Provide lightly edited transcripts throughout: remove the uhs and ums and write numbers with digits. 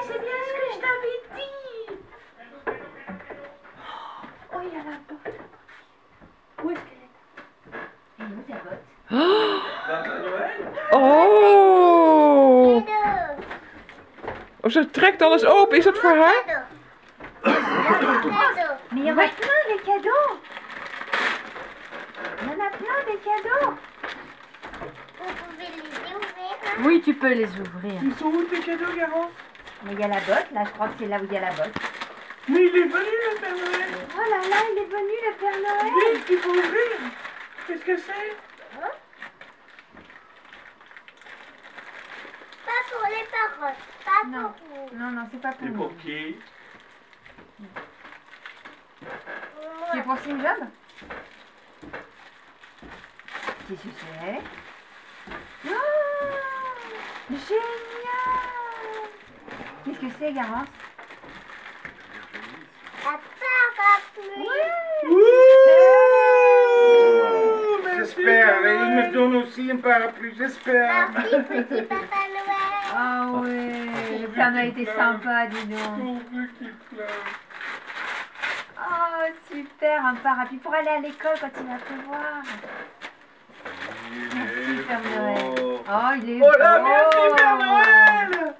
c'est bien ce que je t'avais dit. Oh, il y a la botte. Où est-ce qu'elle est? Et où ta botte? Oh! Oh, ze trekt alles open. Is dat voor haar? Mais il y en a plein des cadeaux. Il y en a plein des cadeaux. Vous pouvez les ouvrir. Oui, tu peux les ouvrir. Ils sont où tes cadeaux, Garance? Mais il y a la botte, là, je crois que c'est là où il y a la botte. Mais il est venu le Père Noël. Oh là là, il est venu le Père Noël. Vite, il faut ouvrir. Qu'est-ce que c'est? Pas pour les parents. Pas Non. pour vous. Non, non, c'est pas pour Et nous. pour qui? C'est pour Sinjob? Qu'est-ce que c'est? Oh, génial! Qu'est-ce que c'est, Garance? La parapluie. J'espère. Il me donne aussi un parapluie, j'espère. Merci, petit Papa Noël. Ah ouais, le Père Noël était sympa, dis donc. Pourvu qu'il pleuve. Oh, super, un parapluie pour aller à l'école quand il va pleuvoir. Merci, Père Noël. Oh, il est Oh là, beau. merci Père Noël.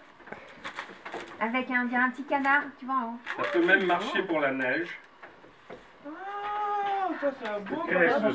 Avec un petit canard, tu vois en haut. Ça peut même marcher pour la neige. Ah, ça c'est un beau Qu'est-ce que